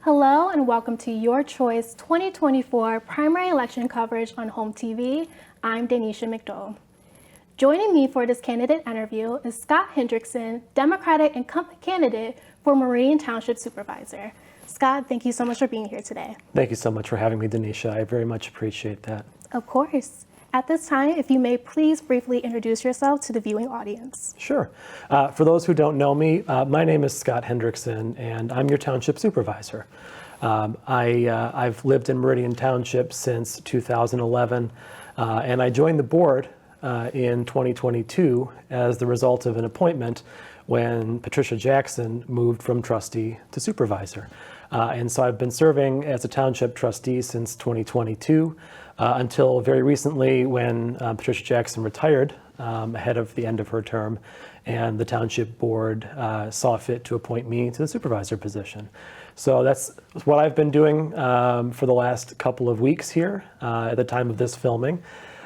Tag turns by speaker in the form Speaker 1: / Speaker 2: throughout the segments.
Speaker 1: Hello and welcome to Your Choice 2024 primary election coverage on HOMTV. I'm Danisha McDowell. Joining me for this candidate interview is Scott Hendrickson, Democratic incumbent candidate for Meridian Township Supervisor. Scott, thank you so much for being here today.
Speaker 2: Thank you so much for having me, Danisha. I very much appreciate that.
Speaker 1: Of course. At this time, if you may please briefly introduce yourself to the viewing audience.
Speaker 2: Sure. For those who don't know me, my name is Scott Hendrickson, and I'm your Township Supervisor. I've lived in Meridian Township since 2011, and I joined the board in 2022 as the result of an appointment when Patricia Jackson moved from trustee to supervisor. And so I've been serving as a township trustee since 2022 until very recently when Patricia Jackson retired ahead of the end of her term, and the township board saw fit to appoint me to the supervisor position. So that's what I've been doing for the last couple of weeks here at the time of this filming.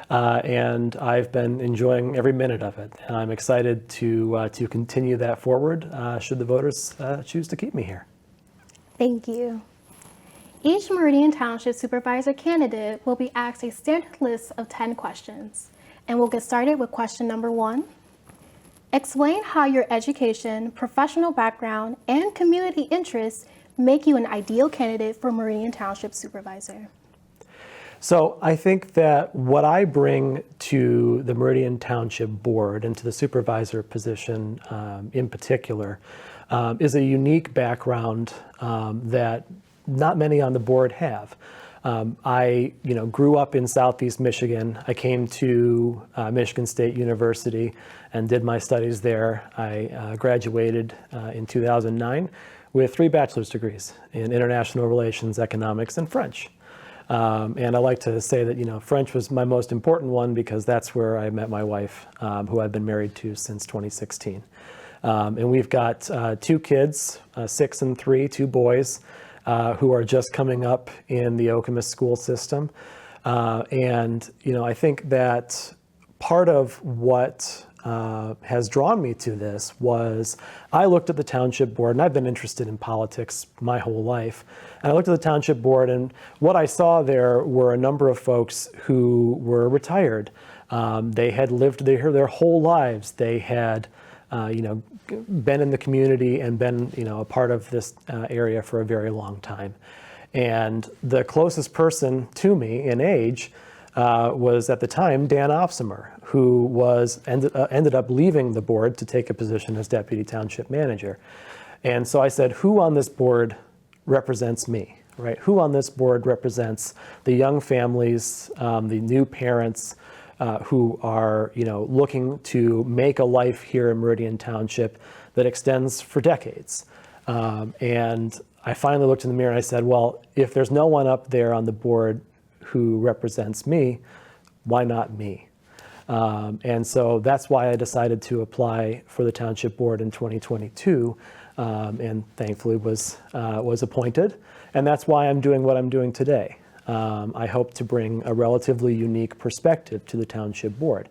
Speaker 2: And I've been enjoying every minute of it, and I'm excited to continue that forward should the voters choose to keep me here.
Speaker 1: Thank you. Each Meridian Township Supervisor candidate will be asked a standard list of 10 questions, and we'll get started with question number 1. Explain how your education, professional background, and community interests make you an ideal candidate for Meridian Township Supervisor.
Speaker 2: So I think that what I bring to the Meridian Township Board and to the supervisor position in particular is a unique background that not many on the board have. I grew up in Southeast Michigan. I came to Michigan State University and did my studies there. I graduated in 2009 with 3 bachelor's degrees in international relations, economics, and French. And I like to say that, French was my most important one because that's where I met my wife, who I've been married to since 2016. And we've got 2 kids, 6 and 3, 2 boys, who are just coming up in the Okemos school system. And I think that part of what has drawn me to this was I looked at the township board, and I've been interested in politics my whole life. And I looked at the township board, and what I saw there were a number of folks who were retired. They had lived their whole lives. They had been in the community and been a part of this area for a very long time. And the closest person to me in age was at the time Dan Ofsemer, who ended up leaving the board to take a position as deputy township manager. And so I said, who on this board represents me, right? Who on this board represents the young families, the new parents who are looking to make a life here in Meridian Township that extends for decades? And I finally looked in the mirror and I said, well, if there's no one up there on the board who represents me, why not me? And so that's why I decided to apply for the township board in 2022, and thankfully was appointed. And that's why I'm doing what I'm doing today. I hope to bring a relatively unique perspective to the township board.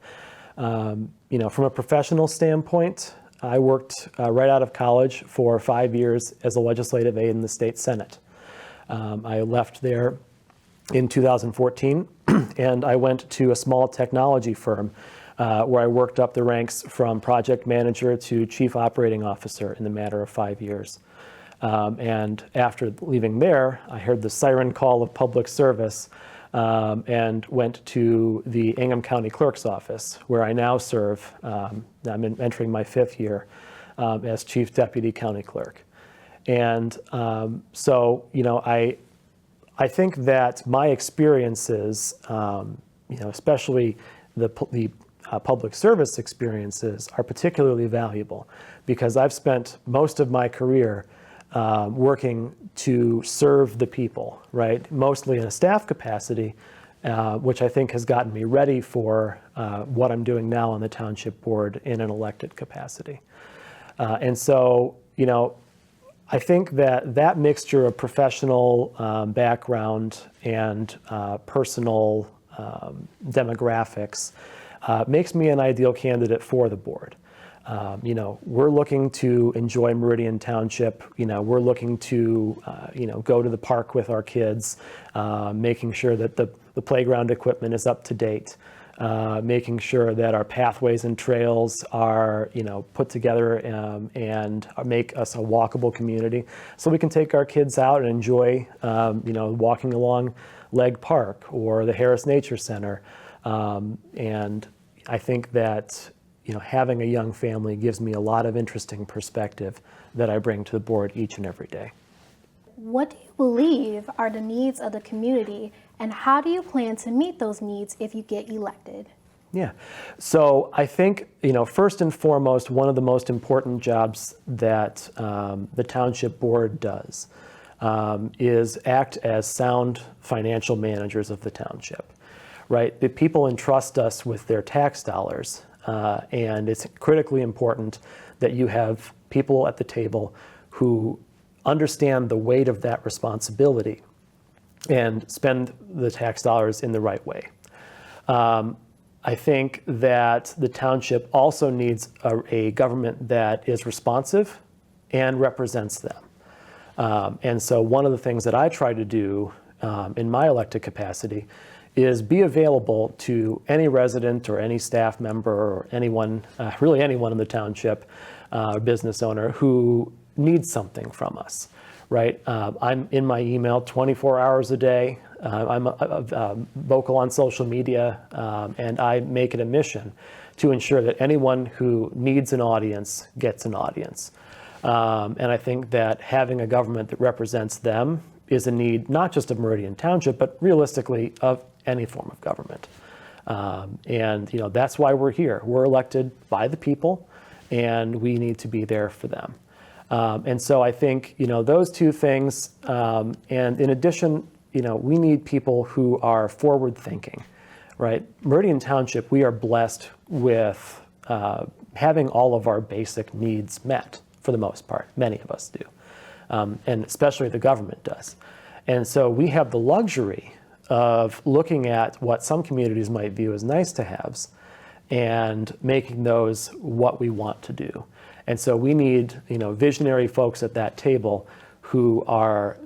Speaker 2: From a professional standpoint, I worked right out of college for 5 years as a legislative aide in the state Senate. I left there in 2014, and I went to a small technology firm where I worked up the ranks from project manager to chief operating officer in the matter of 5 years. And after leaving there, I heard the siren call of public service and went to the Ingham County Clerk's office, where I now serve. I'm entering my 5th year as chief deputy county clerk. And so, I think that my experiences, especially the public service experiences, are particularly valuable because I've spent most of my career working to serve the people, right? Mostly in a staff capacity, which I think has gotten me ready for what I'm doing now on the township board in an elected capacity. And so, I think that mixture of professional background and personal demographics makes me an ideal candidate for the board. We're looking to enjoy Meridian Township. We're looking to, go to the park with our kids, making sure that the playground equipment is up to date, making sure that our pathways and trails are, put together and make us a walkable community, so we can take our kids out and enjoy, walking along Legg Park or the Harris Nature Center. And I think that having a young family gives me a lot of interesting perspective that I bring to the board each and every day.
Speaker 1: What do you believe are the needs of the community, and how do you plan to meet those needs if you get elected?
Speaker 2: Yeah, so I think, first and foremost, one of the most important jobs that the township board does is act as sound financial managers of the township, right? The people entrust us with their tax dollars. And it's critically important that you have people at the table who understand the weight of that responsibility and spend the tax dollars in the right way. I think that the township also needs a government that is responsive and represents them. And so one of the things that I try to do in my elected capacity is be available to any resident or any staff member or anyone, really anyone in the township, business owner who needs something from us, right? I'm in my email 24 hours a day. I'm vocal on social media, and I make it a mission to ensure that anyone who needs an audience gets an audience. And I think that having a government that represents them is a need, not just of Meridian Township, but realistically of any form of government. And that's why we're here. We're elected by the people, and we need to be there for them. And so I think, those two things, and in addition, we need people who are forward thinking, right? Meridian Township, we are blessed with having all of our basic needs met for the most part. Many of us do. And especially the government does. And so we have the luxury of looking at what some communities might view as nice to haves and making those what we want to do. And so we need, visionary folks at that table who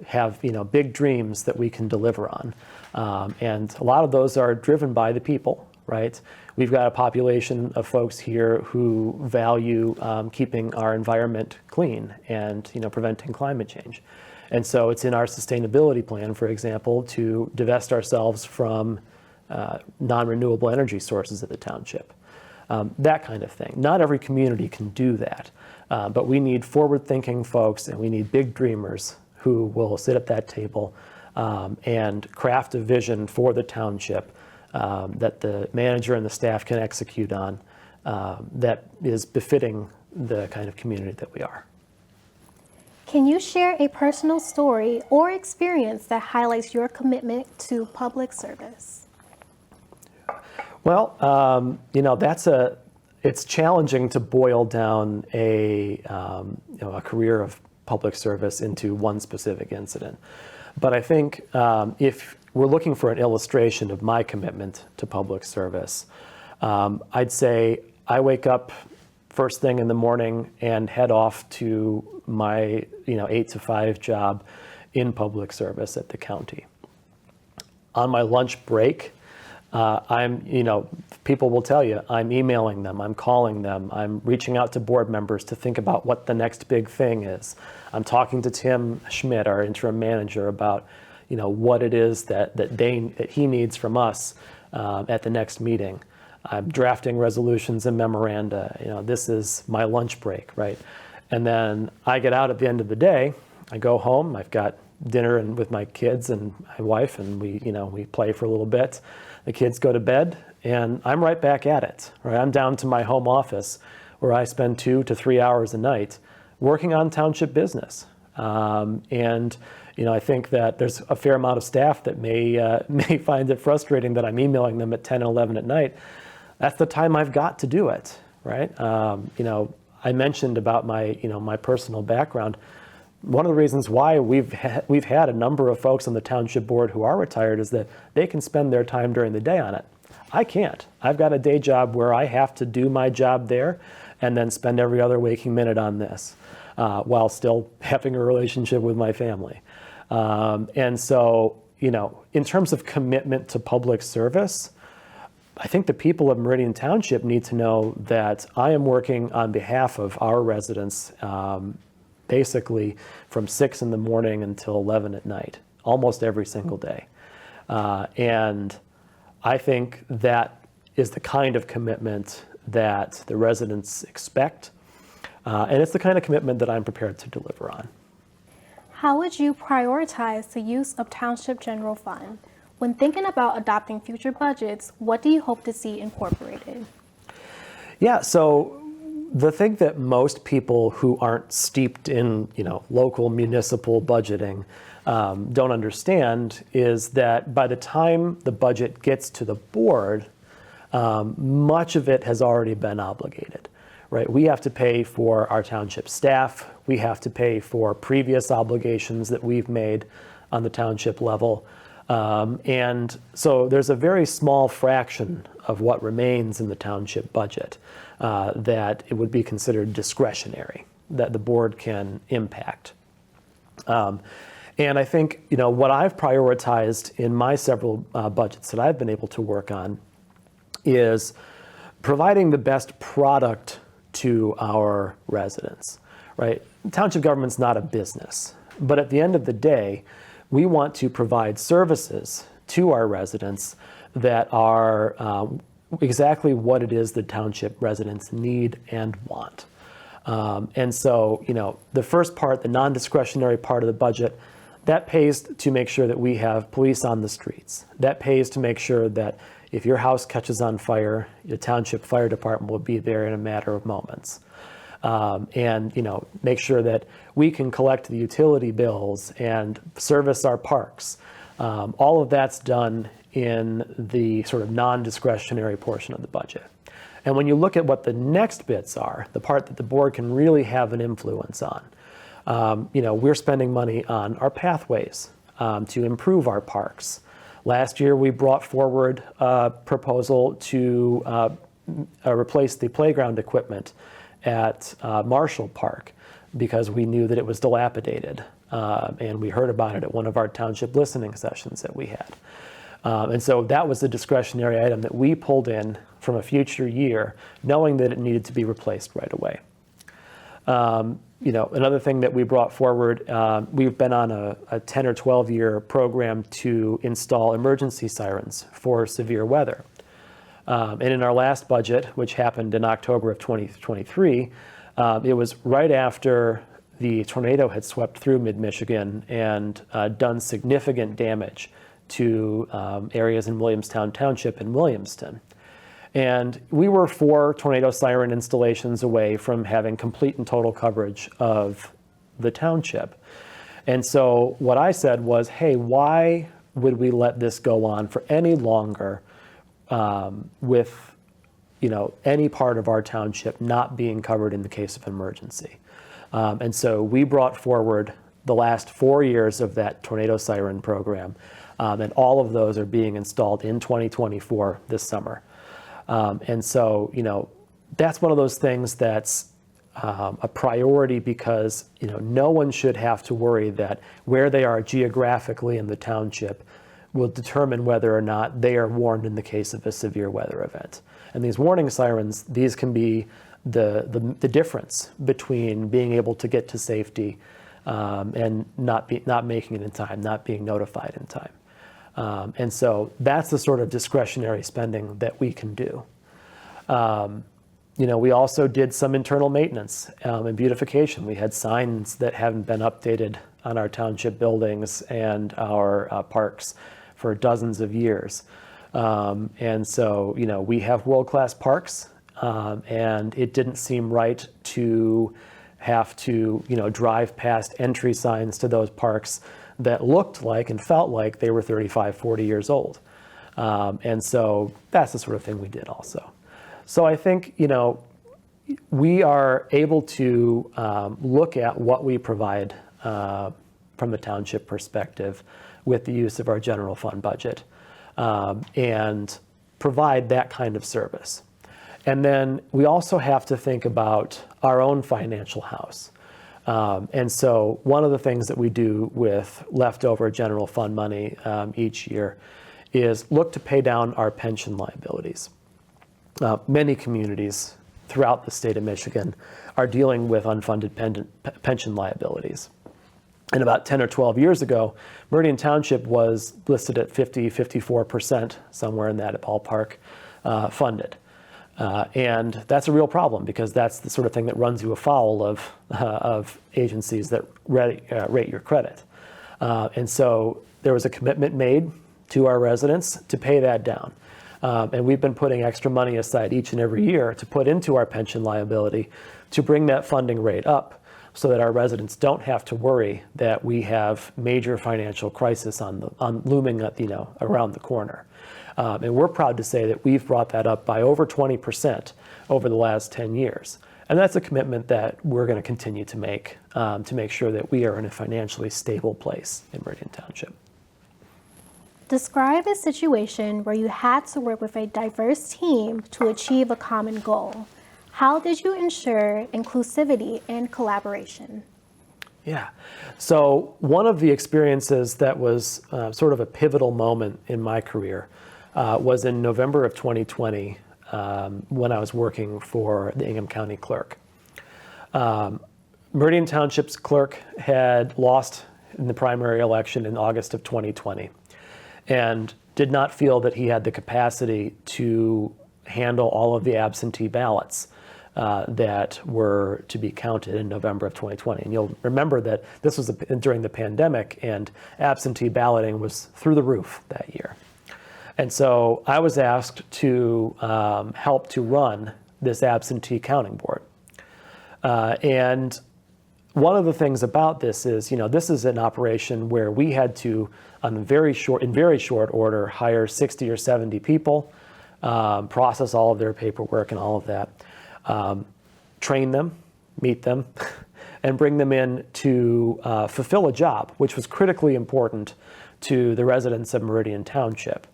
Speaker 2: have big dreams that we can deliver on. And a lot of those are driven by the people, right? We've got a population of folks here who value keeping our environment clean and preventing climate change. And so it's in our sustainability plan, for example, to divest ourselves from non-renewable energy sources at the township. That kind of thing. Not every community can do that, but we need forward-thinking folks, and we need big dreamers who will sit at that table and craft a vision for the township that the manager and the staff can execute on that is befitting the kind of community that we are.
Speaker 1: Can you share a personal story or experience that highlights your commitment to public service?
Speaker 2: Well, it's challenging to boil down a career of public service into one specific incident. But I think if we're looking for an illustration of my commitment to public service, I'd say I wake up first thing in the morning and head off to my 8 to 5 job in public service at the county. On my lunch break, people will tell you, I'm emailing them, I'm calling them, I'm reaching out to board members to think about what the next big thing is. I'm talking to Tim Schmidt, our interim manager, about what it is that he needs from us at the next meeting. I'm drafting resolutions and memoranda. This is my lunch break, right? And then I get out at the end of the day. I go home. I've got dinner with my kids and my wife, and we play for a little bit. The kids go to bed, and I'm right back at it. Right? I'm down to my home office, where I spend 2 to 3 hours a night working on township business. And I think that there's a fair amount of staff that may find it frustrating that I'm emailing them at 10 and 11 at night. That's the time I've got to do it, right? I mentioned about my personal background. One of the reasons why we've had a number of folks on the township board who are retired is that they can spend their time during the day on it. I can't. I've got a day job where I have to do my job there, and then spend every other waking minute on this while still having a relationship with my family. And so, in terms of commitment to public service, I think the people of Meridian Township need to know that I am working on behalf of our residents basically from 6 in the morning until 11 at night, almost every single day. And I think that is the kind of commitment that the residents expect. And it's the kind of commitment that I'm prepared to deliver on.
Speaker 1: How would you prioritize the use of Township General Fund? When thinking about adopting future budgets, what do you hope to see incorporated?
Speaker 2: Yeah, so the thing that most people who aren't steeped in, local municipal budgeting don't understand is that by the time the budget gets to the board, much of it has already been obligated, right? We have to pay for our township staff. We have to pay for previous obligations that we've made on the township level. And so there's a very small fraction of what remains in the township budget that it would be considered discretionary, that the board can impact. And I think, what I've prioritized in my several budgets that I've been able to work on is providing the best product to our residents, right? Township government's not a business, but at the end of the day, we want to provide services to our residents that are exactly what it is the township residents need and want. And so, the first part, the non-discretionary part of the budget, that pays to make sure that we have police on the streets. That pays to make sure that if your house catches on fire, the township fire department will be there in a matter of moments. And make sure that we can collect the utility bills and service our parks. All of that's done in the sort of non-discretionary portion of the budget. And when you look at what the next bits are, the part that the board can really have an influence on, we're spending money on our pathways to improve our parks. Last year, we brought forward a proposal to replace the playground equipment at Marshall Park because we knew that it was dilapidated. And we heard about it at one of our township listening sessions that we had. And so that was a discretionary item that we pulled in from a future year, knowing that it needed to be replaced right away. Another thing that we brought forward, we've been on a 10 or 12 year program to install emergency sirens for severe weather. And in our last budget, which happened in October of 2023, it was right after the tornado had swept through mid-Michigan and done significant damage to areas in Williamstown Township and Williamston. And we were 4 tornado siren installations away from having complete and total coverage of the township. And so what I said was, hey, why would we let this go on for any longer with any part of our township not being covered in the case of emergency? And so we brought forward the last 4 years of that tornado siren program, and all of those are being installed in 2024 this summer. And so, that's one of those things that's a priority because, no one should have to worry that where they are geographically in the township will determine whether or not they are warned in the case of a severe weather event. And these warning sirens, these can be the difference between being able to get to safety and not making it in time, not being notified in time. And so that's the sort of discretionary spending that we can do. We also did some internal maintenance and beautification. We had signs that haven't been updated on our township buildings and our parks for dozens of years. And so, we have world-class parks, and it didn't seem right to have to, drive past entry signs to those parks that looked like and felt like they were 35, 40 years old. And so that's the sort of thing we did also. So I think, we are able to look at what we provide from the township perspective with the use of our general fund budget and provide that kind of service. And then we also have to think about our own financial house. And so one of the things that we do with leftover general fund money each year is look to pay down our pension liabilities. Many communities throughout the state of Michigan are dealing with unfunded pension liabilities. And about 10 or 12 years ago, Meridian Township was listed at 54%, somewhere in that ballpark, funded. And that's a real problem because that's the sort of thing that runs you afoul of agencies that rate your credit. And so there was a commitment made to our residents to pay that down. And we've been putting extra money aside each and every year to put into our pension liability to bring that funding rate up so that our residents don't have to worry that we have major financial crisis looming around the corner. And we're proud to say that we've brought that up by over 20% over the last 10 years. And that's a commitment that we're going to continue to make sure that we are in a financially stable place in Meridian Township.
Speaker 1: Describe a situation where you had to work with a diverse team to achieve a common goal. How did you ensure inclusivity and collaboration?
Speaker 2: Yeah. So one of the experiences that was sort of a pivotal moment in my career was in November of 2020 when I was working for the Ingham County Clerk. Meridian Township's clerk had lost in the primary election in August of 2020 and did not feel that he had the capacity to handle all of the absentee ballots that were to be counted in November of 2020. And you'll remember that this was during the pandemic and absentee balloting was through the roof that year. And so I was asked to help to run this absentee counting board. And one of the things about this is, this is an operation where we had to, in very short order, hire 60 or 70 people, process all of their paperwork and all of that. Train them, meet them, and bring them in to fulfill a job, which was critically important to the residents of Meridian Township.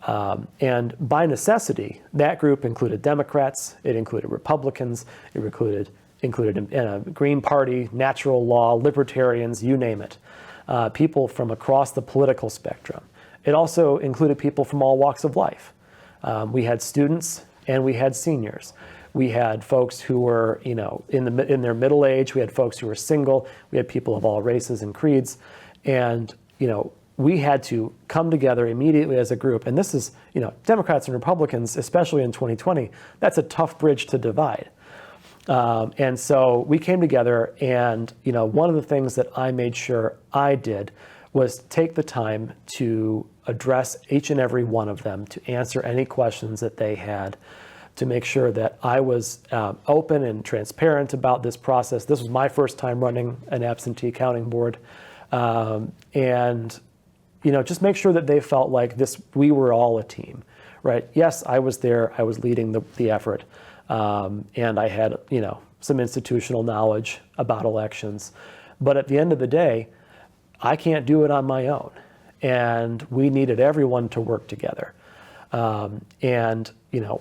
Speaker 2: And by necessity, that group included Democrats, it included Republicans, it included Green Party, natural law, libertarians, you name it, people from across the political spectrum. It also included people from all walks of life. We had students and we had seniors. We had folks who were, in their middle age. We had folks who were single. We had people of all races and creeds. And, we had to come together immediately as a group. And this is, Democrats and Republicans, especially in 2020, that's a tough bridge to divide. And so we came together and, one of the things that I made sure I did was take the time to address each and every one of them, to answer any questions that they had, to make sure that I was open and transparent about this process. This was my first time running an absentee counting board. And, just make sure that they felt like we were all a team, right? Yes, I was there, I was leading the effort. And I had, some institutional knowledge about elections. But at the end of the day, I can't do it on my own. And we needed everyone to work together. And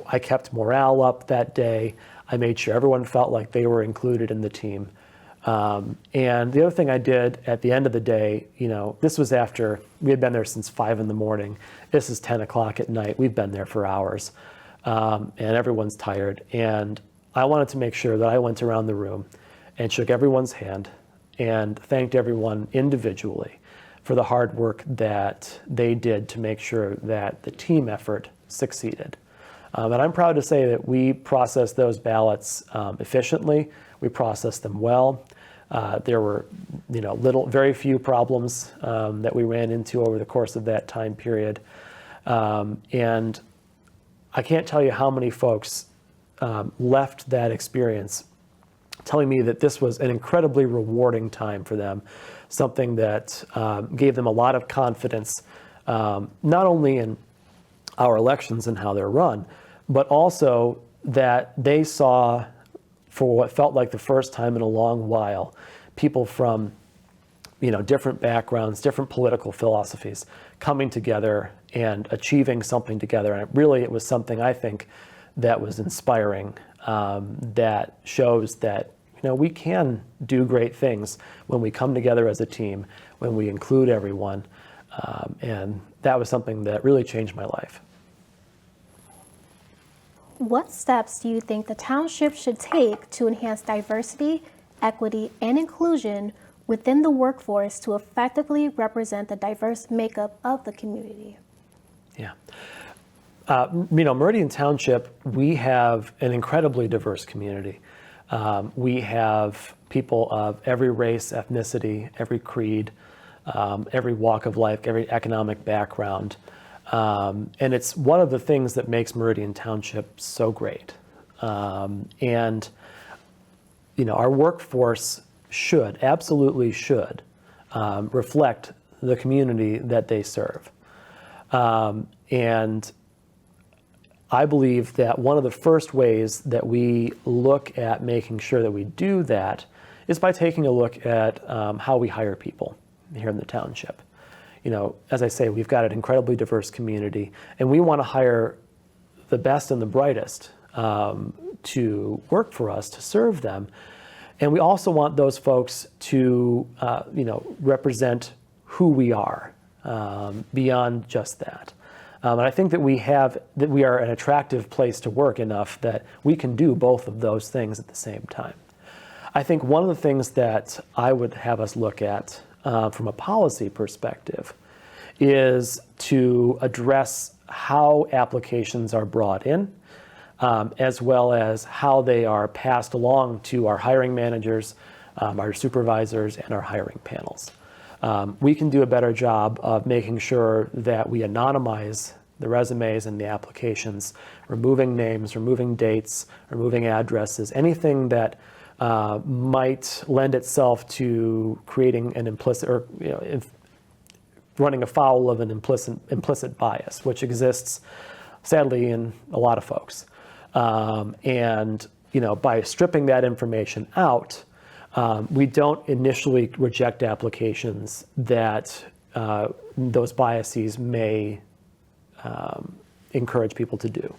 Speaker 2: I kept morale up that day. I made sure everyone felt like they were included in the team. And the other thing I did at the end of the day, this was after we had been there since 5 a.m. This is 10 o'clock at night. We've been there for hours. And everyone's tired. And I wanted to make sure that I went around the room and shook everyone's hand and thanked everyone individually for the hard work that they did to make sure that the team effort succeeded. And I'm proud to say that we processed those ballots efficiently. We processed them well. There were, very few problems that we ran into over the course of that time period. And I can't tell you how many folks left that experience telling me that this was an incredibly rewarding time for them, something that gave them a lot of confidence, not only in our elections and how they're run, but also that they saw, for what felt like the first time in a long while, people from different backgrounds, different political philosophies coming together and achieving something together. And it was something I think that was inspiring, that shows that we can do great things when we come together as a team, when we include everyone, and that was something that really changed my life.
Speaker 1: What steps do you think the township should take to enhance diversity, equity, and inclusion within the workforce to effectively represent the diverse makeup of the community?
Speaker 2: Yeah. Meridian Township, we have an incredibly diverse community. We have people of every race, ethnicity, every creed, every walk of life, every economic background. And it's one of the things that makes Meridian Township so great. And our workforce absolutely should, reflect the community that they serve. And I believe that one of the first ways that we look at making sure that we do that is by taking a look at how we hire people here in the township. As I say, we've got an incredibly diverse community, and we want to hire the best and the brightest to work for us, to serve them. And we also want those folks to, represent who we are beyond just that. And I think that we are an attractive place to work enough that we can do both of those things at the same time. I think one of the things that I would have us look at from a policy perspective is to address how applications are brought in, as well as how they are passed along to our hiring managers, our supervisors, and our hiring panels. We can do a better job of making sure that we anonymize the resumes and the applications, removing names, removing dates, removing addresses, anything that might lend itself to creating an implicit or running afoul of an implicit bias, which exists sadly in a lot of folks. And by stripping that information out, we don't initially reject applications that those biases may encourage people to do.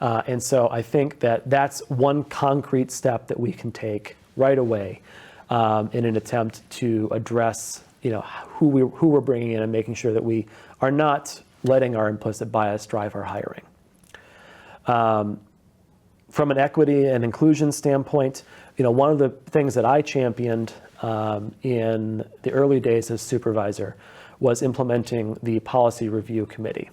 Speaker 2: And so I think that that's one concrete step that we can take right away in an attempt to address who we're bringing in and making sure that we are not letting our implicit bias drive our hiring. From an equity and inclusion standpoint, one of the things that I championed in the early days as supervisor was implementing the policy review committee.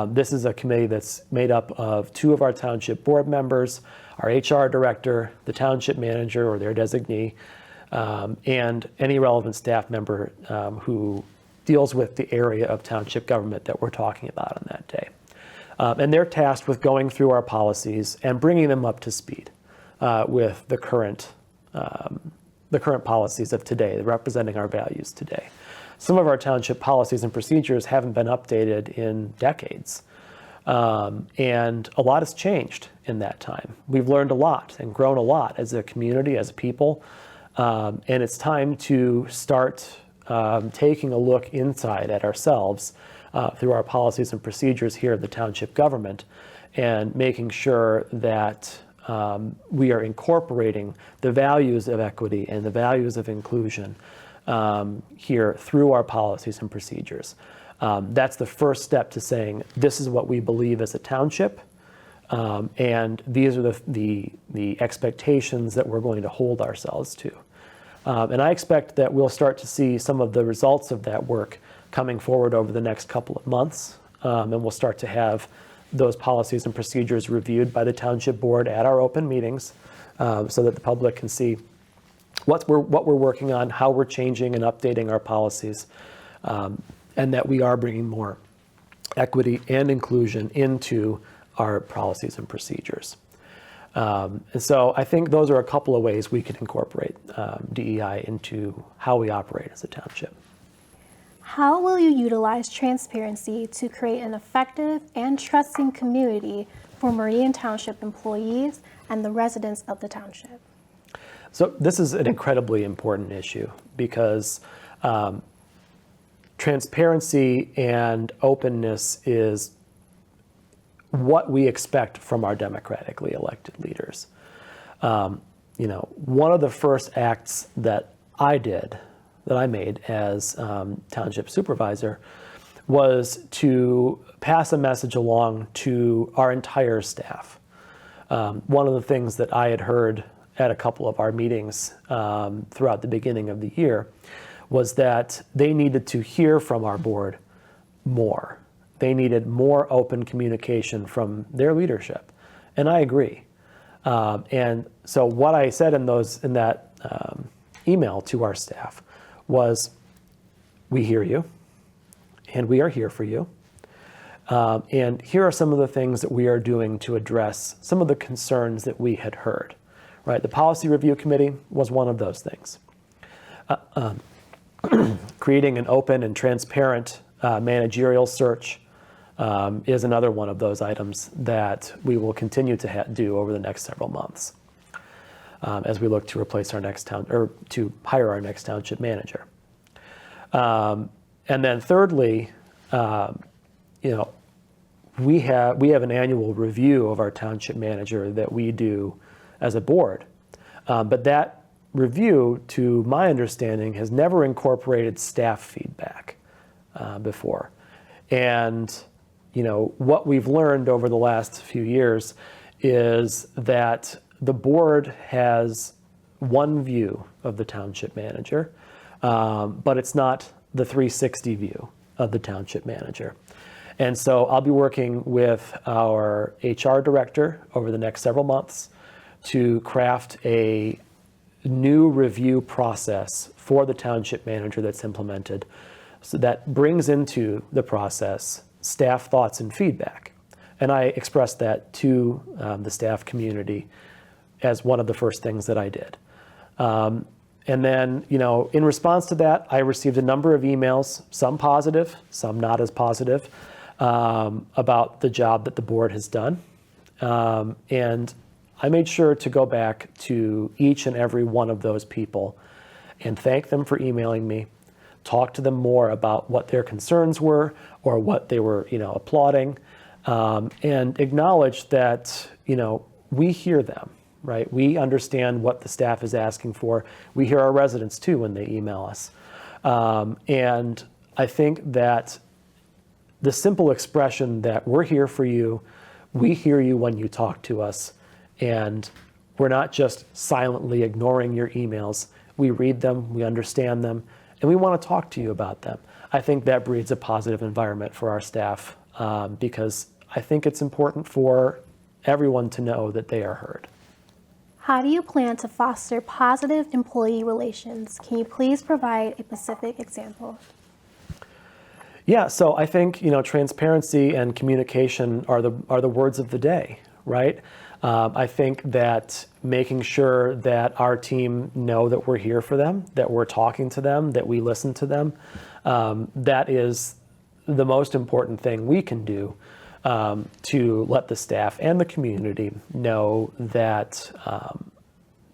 Speaker 2: This is a committee that's made up of 2 of our township board members, our HR director, the township manager or their designee, and any relevant staff member who deals with the area of township government that we're talking about on that day. And they're tasked with going through our policies and bringing them up to speed with the current policies of today, representing our values today. Some of our township policies and procedures haven't been updated in decades. And a lot has changed in that time. We've learned a lot and grown a lot as a community, as a people. And it's time to start taking a look inside at ourselves through our policies and procedures here at the township government and making sure that we are incorporating the values of equity and the values of inclusion here through our policies and procedures. That's the first step to saying this is what we believe as a township, and these are the expectations that we're going to hold ourselves to. And I expect that we'll start to see some of the results of that work coming forward over the next couple of months, and we'll start to have those policies and procedures reviewed by the township board at our open meetings, so that the public can see what we're working on, how we're changing and updating our policies, and that we are bringing more equity and inclusion into our policies and procedures. And so I think those are a couple of ways we can incorporate DEI into how we operate as a township.
Speaker 1: How will you utilize transparency to create an effective and trusting community for Meridian Township employees and the residents of the township?
Speaker 2: So this is an incredibly important issue because transparency and openness is what we expect from our democratically elected leaders. One of the first acts that I made as township supervisor was to pass a message along to our entire staff. One of the things that I had heard at a couple of our meetings throughout the beginning of the year was that they needed to hear from our board more. They needed more open communication from their leadership, and I agree. And so what I said in that email to our staff was, we hear you, and we are here for you. And here are some of the things that we are doing to address some of the concerns that we had heard. Right, the Policy Review Committee was one of those things. Creating an open and transparent managerial search is another one of those items that we will continue to do over the next several months as we look to replace our next to hire our next township manager. And then thirdly, we have an annual review of our township manager that we do as a board. But that review, to my understanding, has never incorporated staff feedback before. And what we've learned over the last few years is that the board has one view of the township manager, but it's not the 360 view of the township manager. And so I'll be working with our HR director over the next several months to craft a new review process for the township manager that's implemented, so that brings into the process staff thoughts and feedback. And I expressed that to the staff community as one of the first things that I did. And then, in response to that, I received a number of emails, some positive, some not as positive, about the job that the board has done. And I made sure to go back to each and every one of those people and thank them for emailing me, talk to them more about what their concerns were or what they were, applauding, and acknowledge that, we hear them, right? We understand what the staff is asking for. We hear our residents too when they email us. And I think that the simple expression that we're here for you, we hear you when you talk to us, and we're not just silently ignoring your emails. We read them, we understand them, and we want to talk to you about them. I think that breeds a positive environment for our staff because I think it's important for everyone to know that they are heard.
Speaker 1: How do you plan to foster positive employee relations? Can you please provide a specific example?
Speaker 2: Yeah, so I think transparency and communication are the words of the day, right? I think that making sure that our team know that we're here for them, that we're talking to them, that we listen to them, that is the most important thing we can do to let the staff and the community know that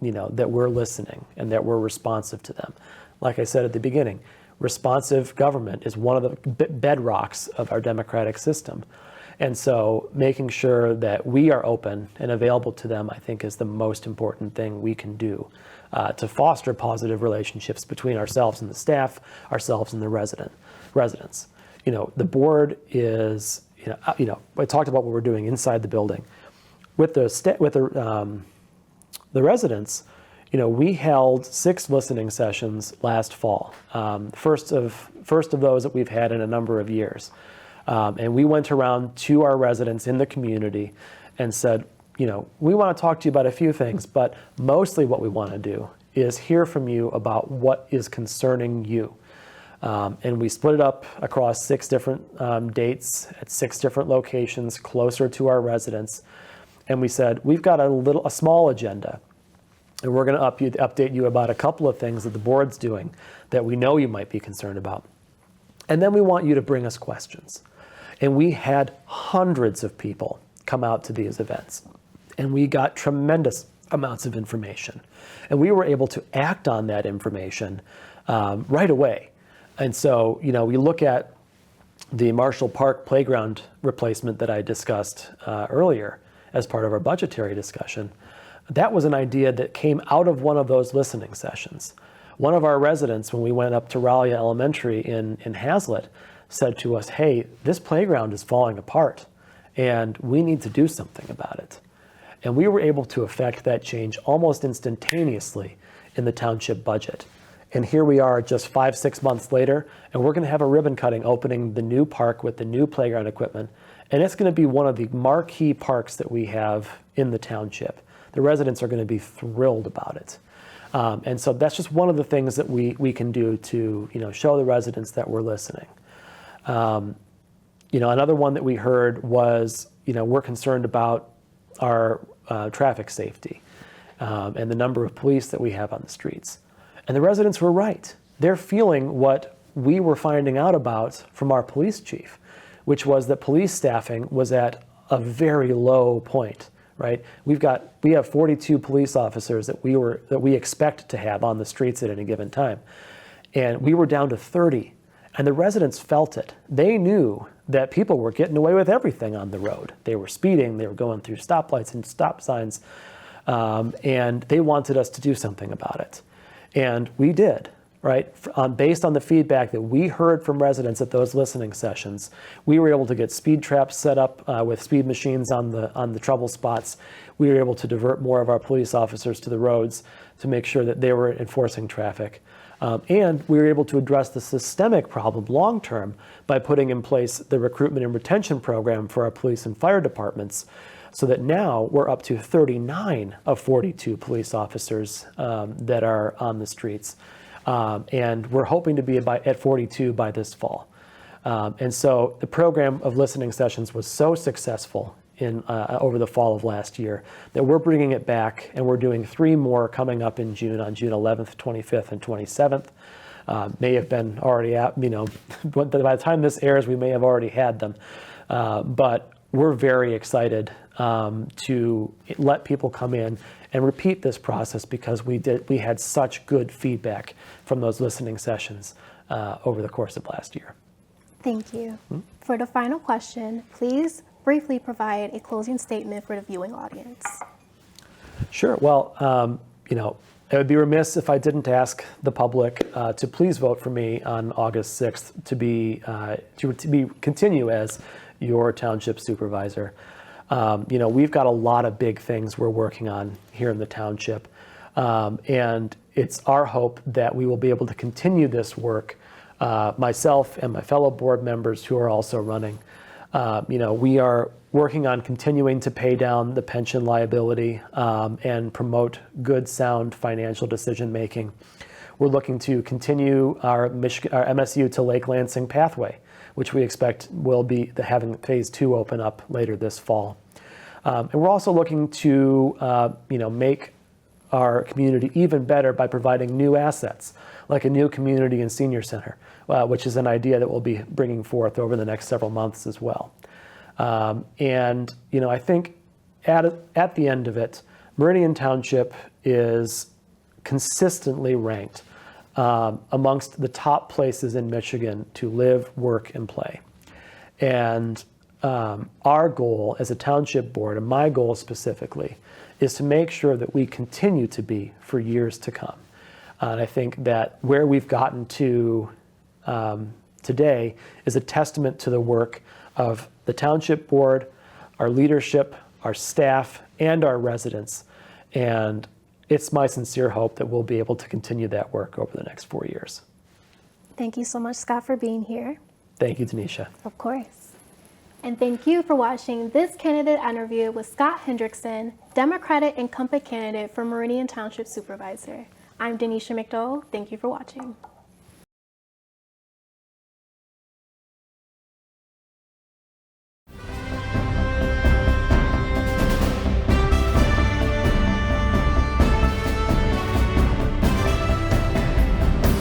Speaker 2: that we're listening and that we're responsive to them. Like I said at the beginning, responsive government is one of the bedrocks of our democratic system. And so making sure that we are open and available to them, I think, is the most important thing we can do to foster positive relationships between ourselves and the staff, ourselves and the residents. The board is, I talked about what we're doing inside the building. With the residents, we held 6 listening sessions last fall, first of those that we've had in a number of years. And we went around to our residents in the community and said, we want to talk to you about a few things, but mostly what we want to do is hear from you about what is concerning you. And we split it up across 6 different dates at 6 different locations closer to our residents. And we said, we've got a small agenda. And we're going to update you about a couple of things that the board's doing that we know you might be concerned about. And then we want you to bring us questions. And we had hundreds of people come out to these events. And we got tremendous amounts of information. And we were able to act on that information right away. And so, we look at the Marshall Park playground replacement that I discussed earlier as part of our budgetary discussion, that was an idea that came out of one of those listening sessions. One of our residents, when we went up to Raleigh Elementary in Hazlet, said to us, hey, this playground is falling apart and we need to do something about it. And we were able to effect that change almost instantaneously in the township budget. And here we are just 5-6 months later, and we're going to have a ribbon cutting opening the new park with the new playground equipment. And it's going to be one of the marquee parks that we have in the township. The residents are going to be thrilled about it. And so that's just one of the things that we can do to show the residents that we're listening. Another one that we heard was, we're concerned about our traffic safety and the number of police that we have on the streets. And the residents were right. They're feeling what we were finding out about from our police chief, which was that police staffing was at a very low point, right? We have 42 police officers that we expect to have on the streets at any given time. And we were down to 30. And the residents felt it. They knew that people were getting away with everything on the road. They were speeding, they were going through stoplights and stop signs, and they wanted us to do something about it. And we did, right? Based on the feedback that we heard from residents at those listening sessions, we were able to get speed traps set up with speed machines on the trouble spots. We were able to divert more of our police officers to the roads to make sure that they were enforcing traffic. And we were able to address the systemic problem long-term by putting in place the recruitment and retention program for our police and fire departments, so that now we're up to 39 of 42 police officers that are on the streets. And we're hoping to be at 42 by this fall. And so the program of listening sessions was so successful over the fall of last year that we're bringing it back, and we're doing 3 more coming up in June, on June 11th, 25th, and 27th. May have been already out, by the time this airs, we may have already had them. But we're very excited to let people come in and repeat this process, because we had such good feedback from those listening sessions over the course of last year.
Speaker 1: Thank you. For the final question, please briefly provide a closing statement for the viewing audience.
Speaker 2: Sure. Well, I would be remiss if I didn't ask the public to please vote for me on August 6th to continue as your township supervisor. We've got a lot of big things we're working on here in the township, and it's our hope that we will be able to continue this work, myself and my fellow board members who are also running. We are working on continuing to pay down the pension liability and promote good, sound financial decision-making. We're looking to continue our MSU to Lake Lansing pathway, which we expect will be having phase 2 open up later this fall. And we're also looking to, make our community even better by providing new assets, like a new community and senior center, which is an idea that we'll be bringing forth over the next several months as well. I think at the end of it, Meridian Township is consistently ranked amongst the top places in Michigan to live, work, and play. And our goal as a township board, and my goal specifically, is to make sure that we continue to be for years to come. And I think that where we've gotten to today is a testament to the work of the township board, our leadership, our staff, and our residents. And it's my sincere hope that we'll be able to continue that work over the next 4 years.
Speaker 1: Thank you so much, Scott, for being here.
Speaker 2: Thank you, Tanisha.
Speaker 1: Of course. And thank you for watching this candidate interview with Scott Hendrickson, Democratic incumbent candidate for Meridian Township Supervisor. I'm Tanisha McDowell. Thank you for watching.